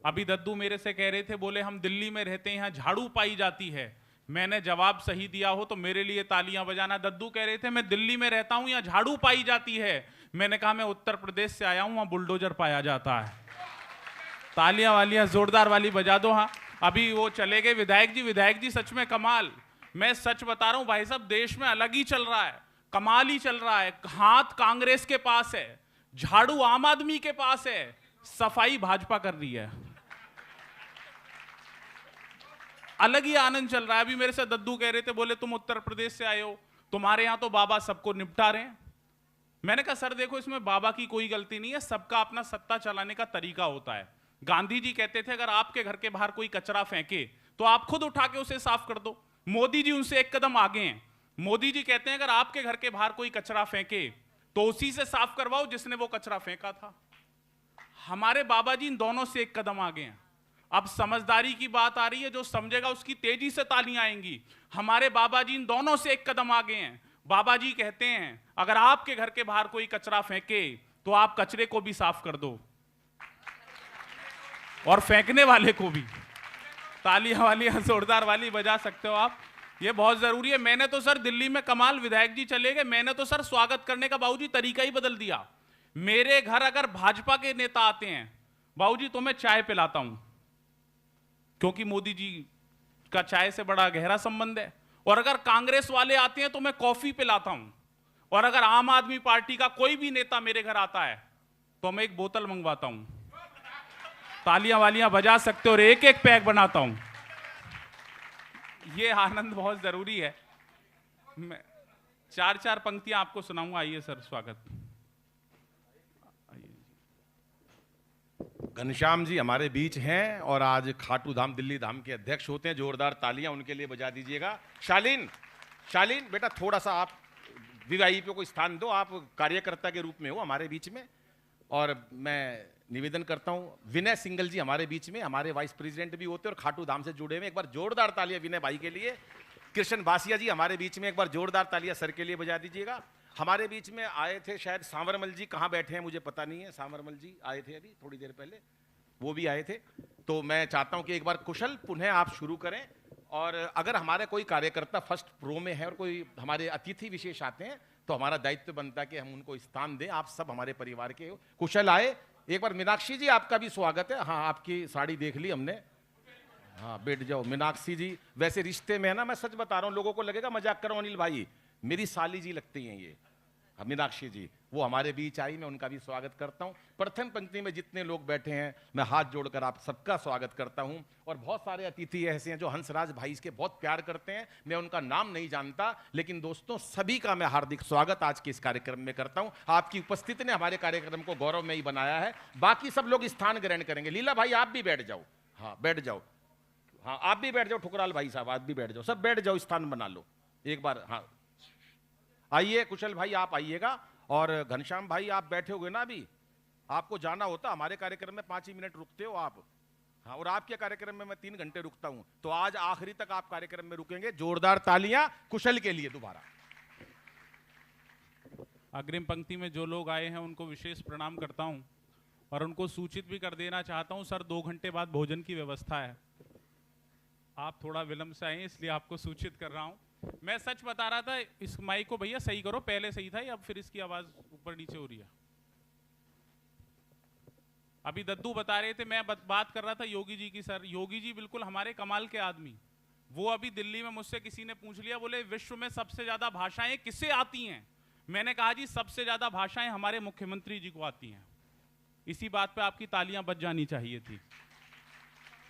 अभी दद्दू मेरे से कह रहे थे, बोले हम दिल्ली में रहते हैं, यहाँ झाड़ू पाई जाती है। मैंने जवाब सही दिया हो तो मेरे लिए तालियां बजाना। दद्दू कह रहे थे मैं दिल्ली में रहता हूं, यहाँ झाड़ू पाई जाती है। मैंने कहा मैं उत्तर प्रदेश से आया हूं, वहां बुलडोजर पाया जाता है। तालियां वालियां जोरदार वाली बजा दो। हाँ, अभी वो चले गए विधायक जी सच में कमाल। मैं सच बता रहा हूं भाई साहब, देश में अलग ही चल रहा है, कमाल ही चल रहा है। हाथ कांग्रेस के पास है, झाड़ू आम आदमी के पास है, सफाई भाजपा कर रही है। अलग ही आनंद चल रहा है। अभी मेरे से दद्दू कह रहे थे, बोले तुम उत्तर प्रदेश से आए हो, तुम्हारे यहां तो बाबा सबको निपटा रहे हैं। मैंने कहा सर देखो, इसमें बाबा की कोई गलती नहीं है, सबका अपना सत्ता चलाने का तरीका होता है। गांधी जी कहते थे अगर आपके घर के बाहर कोई कचरा फेंके तो आप खुद उठा के उसे साफ कर दो। मोदी जी उनसे एक कदम आगे हैं। मोदी जी कहते हैं अगर आपके घर के बाहर कोई कचरा फेंके तो उसी से साफ करवाओ जिसने वो कचरा फेंका था। हमारे बाबा जी इन दोनों से एक कदम आगे हैं। अब समझदारी की बात आ रही है, जो समझेगा उसकी तेजी से तालियां आएंगी। हमारे बाबा जी इन दोनों से एक कदम आगे हैं। बाबा जी कहते हैं अगर आपके घर के बाहर कोई कचरा फेंके तो आप कचरे को भी साफ कर दो और फेंकने वाले को भी। तालियां वाली जोरदार वाली बजा सकते हो आप, ये बहुत जरूरी है। मैंने तो सर दिल्ली में कमाल, विधायक जी चले गए, मैंने तो सर स्वागत करने का बाबूजी तरीका ही बदल दिया। मेरे घर अगर भाजपा के नेता आते हैं, बाबूजी तुम्हें चाय पिलाता हूं, क्योंकि मोदी जी का चाय से बड़ा गहरा संबंध है। और अगर कांग्रेस वाले आते हैं तो मैं कॉफी पिलाता हूं। और अगर आम आदमी पार्टी का कोई भी नेता मेरे घर आता है तो मैं एक बोतल मंगवाता हूं, तालियां वालियां बजा सकते हो, और एक एक पैक बनाता हूं। ये आनंद बहुत जरूरी है। मैं चार चार पंक्तियां आपको सुनाऊंगा। आइए सर, स्वागत। घनश्याम जी हमारे बीच हैं और आज खाटू धाम दिल्ली धाम के अध्यक्ष होते हैं। जोरदार तालियां उनके लिए बजा दीजिएगा। शालीन बेटा थोड़ा सा आप वीआईपी को स्थान दो, आप कार्यकर्ता के रूप में हो हमारे बीच में। और मैं निवेदन करता हूं, विनय सिंगल जी हमारे बीच में, हमारे वाइस प्रेसिडेंट भी होते हैं और खाटू धाम से जुड़े हुए। एक बार जोरदार तालियां विनय भाई के लिए। कृष्ण बासिया जी हमारे बीच में, एक बार जोरदार तालियां सर के लिए बजा दीजिएगा। हमारे बीच में आए थे शायद सांवरमल जी, कहाँ बैठे हैं मुझे पता नहीं है। सांवरमल जी आए थे अभी थोड़ी देर पहले, वो भी आए थे। तो मैं चाहता हूं कि एक बार कुशल पुनः आप शुरू करें। और अगर हमारे कोई कार्यकर्ता फर्स्ट प्रो में है और कोई हमारे अतिथि विशेष आते हैं तो हमारा दायित्व बनता है कि हम उनको स्थान दें। आप सब हमारे परिवार के हो। कुशल आए। एक बार मीनाक्षी जी आपका भी स्वागत है। हाँ, आपकी साड़ी देख ली हमने। हाँ, बैठ जाओ मीनाक्षी जी। वैसे रिश्ते में है ना, मैं सच बता रहा हूँ, लोगों को लगेगा मजाक कर रहा हूँ अनिल भाई, मेरी साली जी लगती हैं ये मीनाक्षी जी। वो हमारे बीच आई, मैं उनका भी स्वागत करता हूं। प्रथम पंक्ति में जितने लोग बैठे हैं मैं हाथ जोड़कर आप सबका स्वागत करता हूं। और बहुत सारे अतिथि ऐसे हैं जो हंसराज भाई के बहुत प्यार करते हैं, मैं उनका नाम नहीं जानता, लेकिन दोस्तों सभी का मैं हार्दिक स्वागत आज के इस कार्यक्रम में करता हूं। आपकी उपस्थिति ने हमारे कार्यक्रम को गौरवमयी बनाया है। बाकी सब लोग स्थान ग्रहण करेंगे। लीला भाई आप भी बैठ जाओ। हाँ बैठ जाओ। हाँ आप भी बैठ जाओ। ठुकराल भाई साहब आप भी बैठ जाओ। सब बैठ जाओ, स्थान बना लो एक बार। हाँ आइए कुशल भाई आप आइएगा। और घनश्याम भाई आप बैठे हुए ना, अभी आपको जाना होता, हमारे कार्यक्रम में 5 ही मिनट रुकते हो आप। हाँ, और आपके कार्यक्रम में मैं 3 घंटे रुकता हूं, तो आज आखिरी तक आप कार्यक्रम में रुकेंगे। जोरदार तालियां कुशल के लिए दोबारा। अग्रिम पंक्ति में जो लोग आए हैं उनको विशेष प्रणाम करता हूं और उनको सूचित भी कर देना चाहता हूं सर 2 घंटे बाद भोजन की व्यवस्था है। आप थोड़ा विलंब से आए इसलिए आपको सूचित कर रहा हूं। मैं सच बता रहा था, इस माइक को भैया सही करो, पहले सही था, अब फिर इसकी आवाज ऊपर नीचे हो रही है। अभी दद्दू बता रहे थे, मैं बात कर रहा था योगी जी की। सर योगी जी बिल्कुल हमारे कमाल के आदमी। वो अभी दिल्ली में मुझसे किसी ने पूछ लिया, बोले विश्व में सबसे ज्यादा भाषाएं किससे आती हैं? मैंने कहा जी सबसे ज्यादा भाषाएं हमारे मुख्यमंत्री जी को आती हैं। इसी बात पे आपकी तालियां बज जानी चाहिए थी।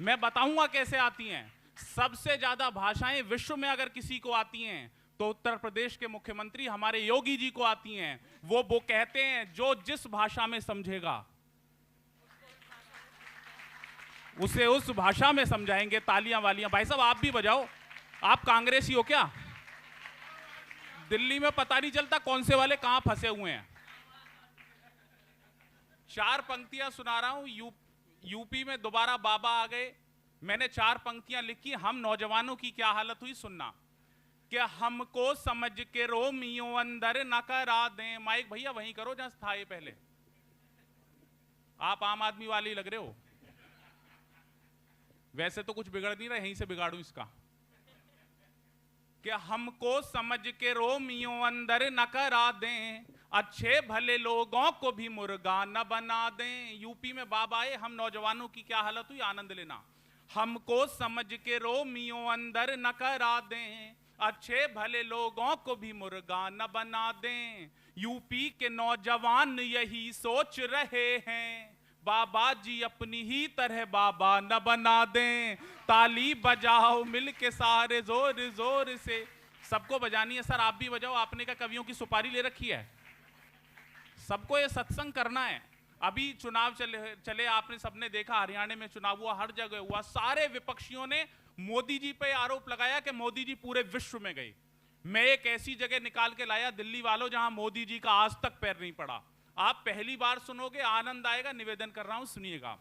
मैं बताऊंगा कैसे आती हैं। सबसे ज्यादा भाषाएं विश्व में अगर किसी को आती हैं तो उत्तर प्रदेश के मुख्यमंत्री हमारे योगी जी को आती हैं। वो कहते हैं जो जिस भाषा में समझेगा उसे उस भाषा में समझाएंगे। तालियां वालियां भाई साहब आप भी बजाओ। आप कांग्रेसी हो क्या? दिल्ली में पता नहीं चलता कौन से वाले कहां फंसे हुए हैं। 4 पंक्तियां सुना रहा हूं। यूपी में दोबारा बाबा आ गए। मैंने 4 पंक्तियां लिखी। हम नौजवानों की क्या हालत हुई सुनना। कि हमको समझ के रोमियो अंदर न करा दें। माइक भैया वहीं करो जहां था ये पहले। आप आम आदमी वाले लग रहे हो। वैसे तो कुछ बिगड़ नहीं रहा, यहीं से बिगाड़ू इसका। कि हमको समझ के रोमियो अंदर न करा दें, अच्छे भले लोगों को भी मुर्गा न बना दें। यूपी में बाबा आए, हम नौजवानों की क्या हालत हुई, आनंद लेना। हमको समझ के रोमियो अंदर न करा दें, अच्छे भले लोगों को भी मुर्गा न बना दें। यूपी के नौजवान यही सोच रहे हैं, बाबा जी अपनी ही तरह बाबा न बना दें। ताली बजाओ मिल के सारे जोर जोर से। सबको बजानी है सर, आप भी बजाओ। आपने क्या कवियों की सुपारी ले रखी है? सबको ये सत्संग करना है। अभी चुनाव चले आपने सबने देखा, हरियाणा में चुनाव हुआ, हर जगह हुआ। सारे विपक्षियों ने मोदी जी पे आरोप लगाया कि मोदी जी पूरे विश्व में गए। मैं एक ऐसी जगह निकाल के लाया दिल्ली वालों, जहां मोदी जी का आज तक पैर नहीं पड़ा। आप पहली बार सुनोगे, आनंद आएगा। निवेदन कर रहा हूं, सुनिएगा।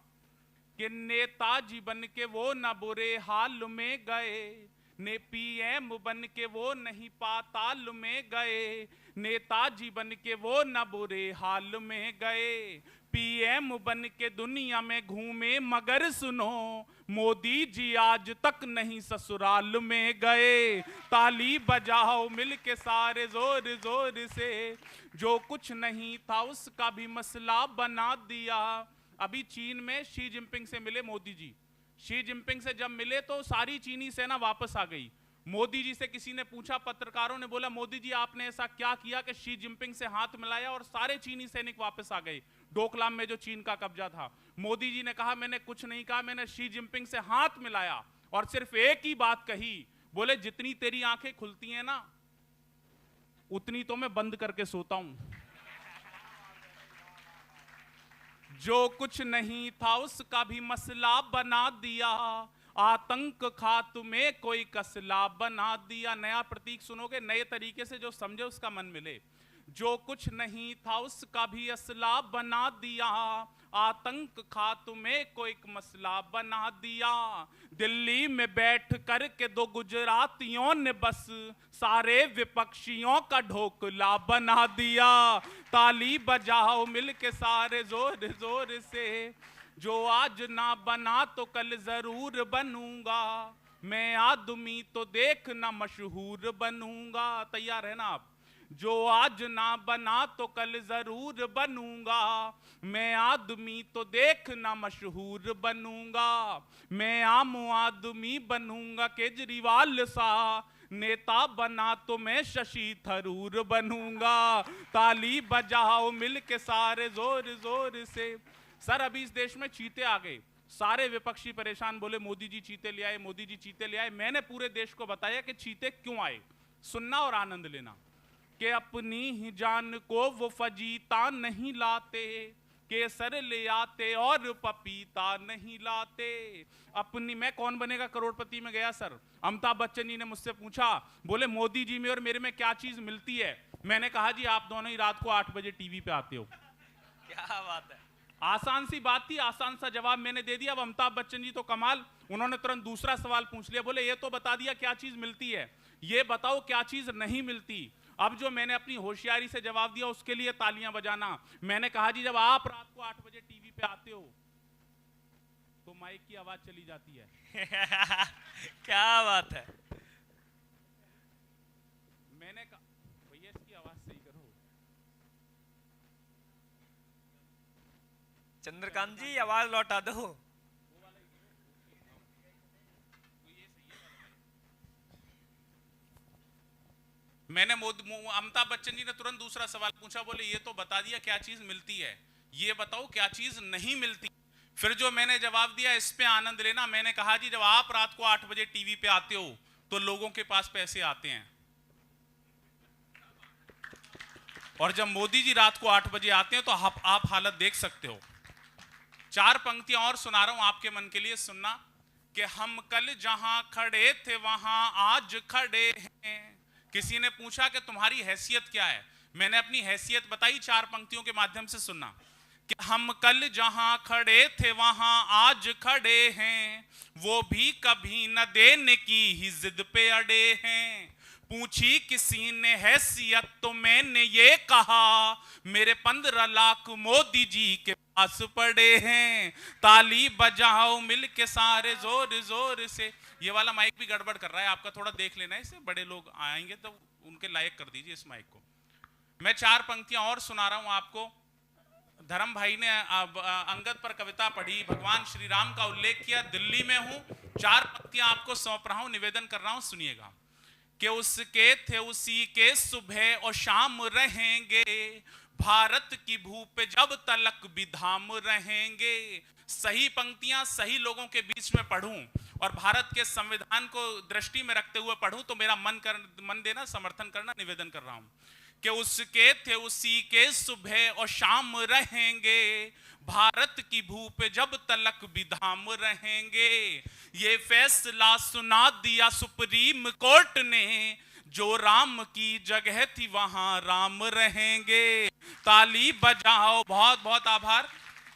कि नेताजी बन के वो न बुरे हाल में गए, ने पीएम बन के वो नहीं पाताल में गए। नेताजी बन के वो न बुरे हाल में गए, पीएम बन के दुनिया में घूमे, मगर सुनो मोदी जी आज तक नहीं ससुराल में गए। ताली बजाओ मिल के सारे जोर जोर से, जो कुछ नहीं था उसका भी मसला बना दिया। अभी चीन में शी जिनपिंग से मिले मोदी जी। शी जिनपिंग से जब मिले तो सारी चीनी सेना वापस आ गई। मोदी जी से किसी ने पूछा, पत्रकारों ने बोला, मोदी जी आपने ऐसा क्या किया कि शी जिनपिंग से हाथ मिलाया और सारे चीनी सैनिक वापस आ गए डोकलाम में जो चीन का कब्जा था? मोदी जी ने कहा, मैंने कुछ नहीं कहा, मैंने शी जिनपिंग से हाथ मिलाया और सिर्फ एक ही बात कही। बोले, जितनी तेरी आंखें खुलती हैं ना, उतनी तो मैं बंद करके सोता हूं। जो कुछ नहीं था उसका भी मसला बना दिया, आतंक खात्मे कोई कसला बना दिया। नया प्रतीक सुनोगे, नए तरीके से जो समझे उसका मन मिले। जो कुछ नहीं था उसका भी असला बना दिया, आतंक खात्मे को एक मसला बना दिया। दिल्ली में बैठ कर के दो गुजरातियों ने बस सारे विपक्षियों का ढोकला बना दिया। ताली बजाओ मिल के सारे जोर जोर से, जो आज ना बना तो कल जरूर बनूंगा, मैं आदमी तो देखना मशहूर बनूंगा। तैयार है ना आप? जो आज ना बना तो कल जरूर बनूंगा, मैं आदमी तो देखना मशहूर बनूंगा। मैं आम आदमी बनूंगा केजरीवाल सा, नेता बना तो मैं शशि थरूर बनूंगा। ताली बजाओ मिल के सारे जोर जोर से। सर, अभी इस देश में चीते आ गए। सारे विपक्षी परेशान, बोले मोदी जी चीते ले आए, मोदी जी चीते ले आए। मैंने पूरे देश को बताया कि चीते क्यों आए। सुनना और आनंद लेना। कि अपनी ही जान को वो फजीता नहीं लाते, केसर ले आते और पपीता नहीं लाते। अपनी मैं कौन बनेगा करोड़पति में गया सर, अमिताभ बच्चन जी ने मुझसे पूछा, बोले मोदी जी में और मेरे में क्या चीज मिलती है? मैंने कहा, जी आप दोनों ही रात को 8 बजे टीवी पे आते हो। क्या बात है। आसान सी बात थी, आसान सा जवाब मैंने दे दिया। अब अमिताभ बच्चन जी तो कमाल, उन्होंने तुरंत दूसरा सवाल पूछ लिया। बोले, ये तो बता दिया क्या चीज मिलती है, ये बताओ क्या चीज नहीं मिलती। अब जो मैंने अपनी होशियारी से जवाब दिया, उसके लिए तालियां बजाना। मैंने कहा, जी जब आप रात को 8 बजे टीवी पे आते हो तो माइक की आवाज चली जाती है। क्या बात है। मैंने कहा, भैया इसकी आवाज सही करो। चंद्रकांत जी आवाज लौटा दो। मैंने अमिताभ बच्चन जी ने तुरंत दूसरा सवाल पूछा। बोले, ये तो बता दिया क्या चीज मिलती है, ये बताओ क्या चीज नहीं मिलती। फिर जो मैंने जवाब दिया, इस पे आनंद लेना। मैंने कहा, जी जब आप रात को 8 बजे टीवी पे आते हो तो लोगों के पास पैसे आते हैं, और जब मोदी जी रात को 8 बजे आते हैं तो आप हालत देख सकते हो। 4 पंक्तियां और सुना रहा हूं आपके मन के लिए, सुनना। कि हम कल जहां खड़े थे वहां आज खड़े हैं। किसी ने पूछा कि तुम्हारी हैसियत क्या है, मैंने अपनी हैसियत बताई 4 पंक्तियों के माध्यम से, सुनना। कि हम कल जहां खड़े थे वहां आज खड़े हैं, वो भी कभी न देने की ही जिद पे अड़े हैं। पूछी किसी ने हैसियत तो मैंने ये कहा, मेरे 15 लाख मोदी जी के पास पड़े हैं, ताली बजाओ मिल के सारे जोर जोर से। ये वाला माइक भी गड़बड़ कर रहा है आपका, थोड़ा देख लेना है इसे, बड़े लोग आएंगे तो उनके लायक कर दीजिए इस माइक को। मैं 4 पंक्तियां और सुना रहा हूं आपको। धर्म भाई ने अंगद पर कविता पढ़ी, भगवान श्री राम का उल्लेख किया, दिल्ली में हूं। 4 पंक्तियां आपको सौंप रहा हूं, निवेदन कर रहा हूं, सुनिएगा। कि उसके थे उसी के सुबह और शाम रहेंगे, भारत की भू पे जब तलक भी धाम रहेंगे। सही पंक्तियां सही लोगों के बीच में पढ़ूं और भारत के संविधान को दृष्टि में रखते हुए पढ़ूं तो मेरा मन देना, समर्थन करना, निवेदन कर रहा हूं। कि उसके थे उसी के सुबह और शाम रहेंगे, भारत की भू पे जब तलक भी धाम रहेंगे। ये फैसला सुना दिया सुप्रीम कोर्ट ने, जो राम की जगह थी वहां राम रहेंगे। ताली बजाओ। बहुत बहुत आभार,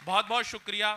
बहुत बहुत शुक्रिया।